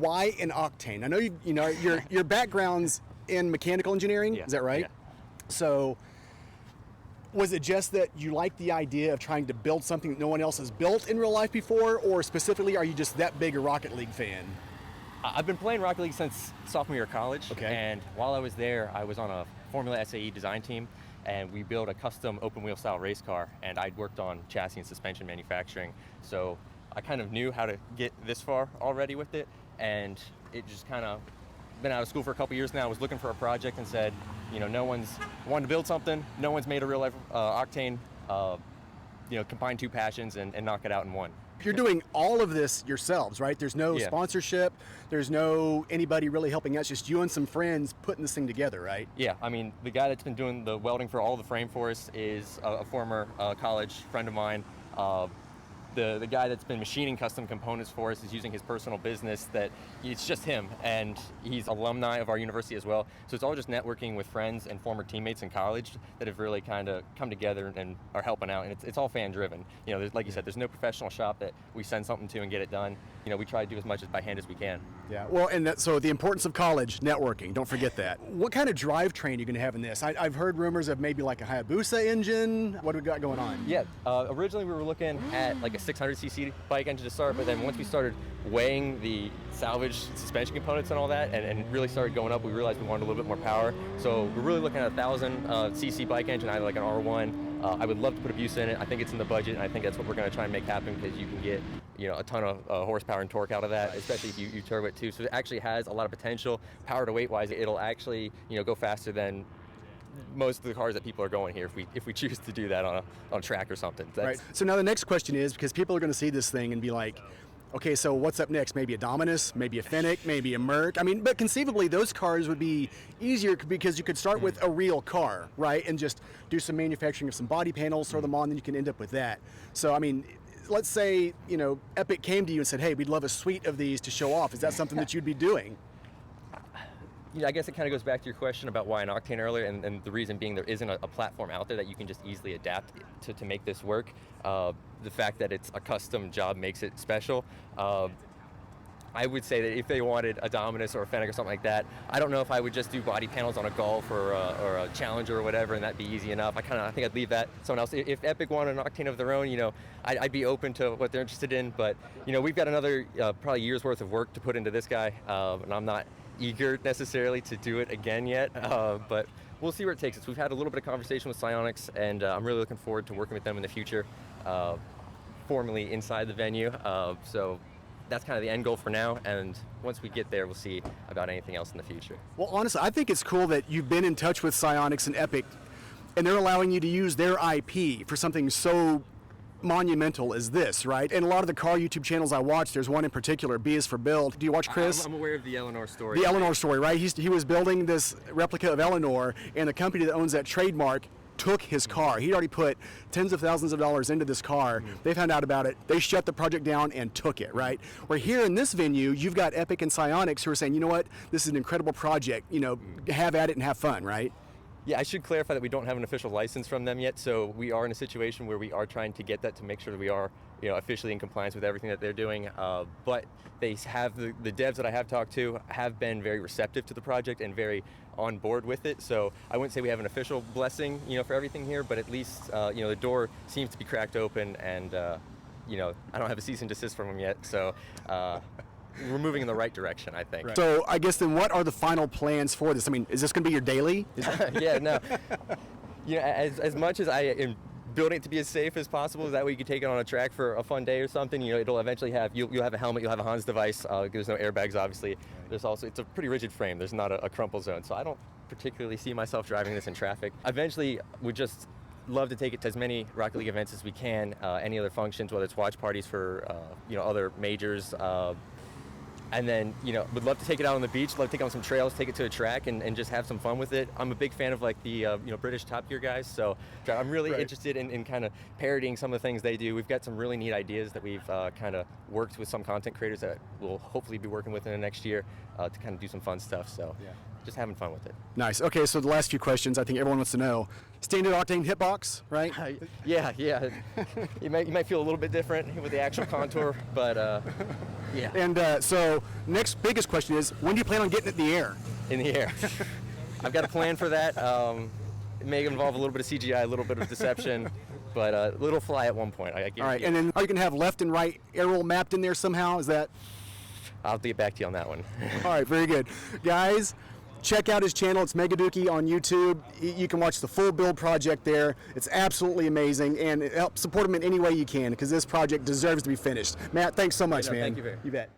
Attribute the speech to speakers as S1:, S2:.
S1: Why an Octane? I know your background's in mechanical engineering.
S2: Yeah.
S1: Is that right?
S2: Yeah.
S1: So was it just that you like the idea of trying to build something that no one else has built in real life before, or specifically are you just that big a Rocket League fan?
S2: I've been playing Rocket League since sophomore year of college.
S1: Okay.
S2: And while I was there, I was on a Formula SAE design team, and we built a custom open wheel style race car, and I'd worked on chassis and suspension manufacturing. So I kind of knew how to get this far already with it, and it just kind of been out of school for a couple years now. I was looking for a project and said, no one's wanted to build something, no one's made a real life Octane, combine two passions and knock it out in one.
S1: You're doing all of this yourselves, right? There's no sponsorship, there's no anybody really helping out, it's just you and some friends putting this thing together, right?
S2: Yeah, I mean, the guy that's been doing the welding for all the frame for us is a former college friend of mine. The guy that's been machining custom components for us is using his personal business that it's just him, and he's alumni of our university as well. So it's all just networking with friends and former teammates in college that have really kind of come together and are helping out, and it's all fan driven. Like you said, there's no professional shop that we send something to and get it done. We try to do as much as by hand as we can.
S1: Yeah, well, and so the importance of college, networking, don't forget that. What kind of drivetrain are you going to have in this? I've heard rumors of maybe like a Hayabusa engine. What do we got going on?
S2: Yeah, originally we were looking at like a 600cc bike engine to start, but then once we started weighing the salvage suspension components and all that, and really started going up, we realized we wanted a little bit more power. So we're really looking at a 1000cc bike engine, either like an R1. I would love to put a Busa in it. I think it's in the budget, and I think that's what we're going to try and make happen, because you can get a ton of horsepower and torque out of that, especially if you turbo it too. So it actually has a lot of potential. Power to weight wise, it'll actually go faster than most of the cars that people are going here if we choose to do that on a track or something.
S1: Right. So now the next question is, because people are going to see this thing and be like, okay, so what's up next? Maybe a Dominus, maybe a Fennec, maybe a Merc. I mean, but conceivably those cars would be easier because you could start with a real car, right? And just do some manufacturing of some body panels, throw them on, then you can end up with that. So, I mean, let's say, Epic came to you and said, hey, we'd love a suite of these to show off. Is that something that you'd be doing?
S2: I guess it kind of goes back to your question about why an Octane earlier, and the reason being there isn't a platform out there that you can just easily adapt to make this work. The fact that it's a custom job makes it special. I would say that if they wanted a Dominus or a Fennec or something like that, I don't know if I would just do body panels on a Golf or a Challenger or whatever, and that'd be easy enough. I think I'd leave that to someone else. If Epic wanted an Octane of their own, I'd be open to what they're interested in. But we've got another probably year's worth of work to put into this guy, and I'm not eager necessarily to do it again yet, but we'll see where it takes us. We've had a little bit of conversation with Psyonix, and I'm really looking forward to working with them in the future, formally inside the venue. So that's kind of the end goal for now, and once we get there, we'll see about anything else in the future.
S1: Well, honestly, I think it's cool that you've been in touch with Psyonix and Epic, and they're allowing you to use their IP for something so monumental as this, right? And a lot of the car YouTube channels I watch, there's one in particular, B is for Build. Do you watch Chris?
S2: I'm aware of the Eleanor story.
S1: The Eleanor story, right? He was building this replica of Eleanor, and the company that owns that trademark took his car. He'd already put tens of thousands of dollars into this car. They found out about it. They shut the project down and took it, right? Where here in this venue, you've got Epic and Psyonix who are saying, you know what, this is an incredible project, have at it and have fun, right?
S2: Yeah, I should clarify that we don't have an official license from them yet, so we are in a situation where we are trying to get that to make sure that we are, officially in compliance with everything that they're doing. But they have the devs that I have talked to have been very receptive to the project and very on board with it. So I wouldn't say we have an official blessing, for everything here, but at least, the door seems to be cracked open, and I don't have a cease and desist from them yet. So. We're moving in the right direction, I think.
S1: Right. So I guess then what are the final plans for this? I mean, is this going to be your daily?
S2: Yeah, no. As much as I am building it to be as safe as possible, that way you can take it on a track for a fun day or something, it'll eventually have, you'll have a helmet, you'll have a Hans device, there's no airbags obviously. There's also, it's a pretty rigid frame, there's not a crumple zone, so I don't particularly see myself driving this in traffic. Eventually, we just love to take it to as many Rocket League events as we can, any other functions, whether it's watch parties for, other majors, And then, would love to take it out on the beach, love to take it on some trails, take it to a track, and just have some fun with it. I'm a big fan of like the British Top Gear guys, so I'm really interested in kind of parodying some of the things they do. We've got some really neat ideas that we've kind of worked with some content creators that we'll hopefully be working with in the next year to kind of do some fun stuff. So just having fun with it.
S1: Nice. Okay, so the last few questions I think everyone wants to know. Standard Octane hitbox, right?
S2: Yeah. You might feel a little bit different with the actual contour, but yeah.
S1: And so next biggest question is, when do you plan on getting it in the air?
S2: In the air. I've got a plan for that. It may involve a little bit of CGI, a little bit of deception, but it'll fly at one point. I guarantee.
S1: All right, and then are you going to have left and right air roll mapped in there somehow? Is that?
S2: I'll get back to you on that one.
S1: All right, very good. Guys, check out his channel. It's Megaduki on YouTube. You can watch the full build project there. It's absolutely amazing, and help support him in any way you can because this project deserves to be finished. Matt, thanks so much, man.
S2: Thank you very much.
S1: You bet.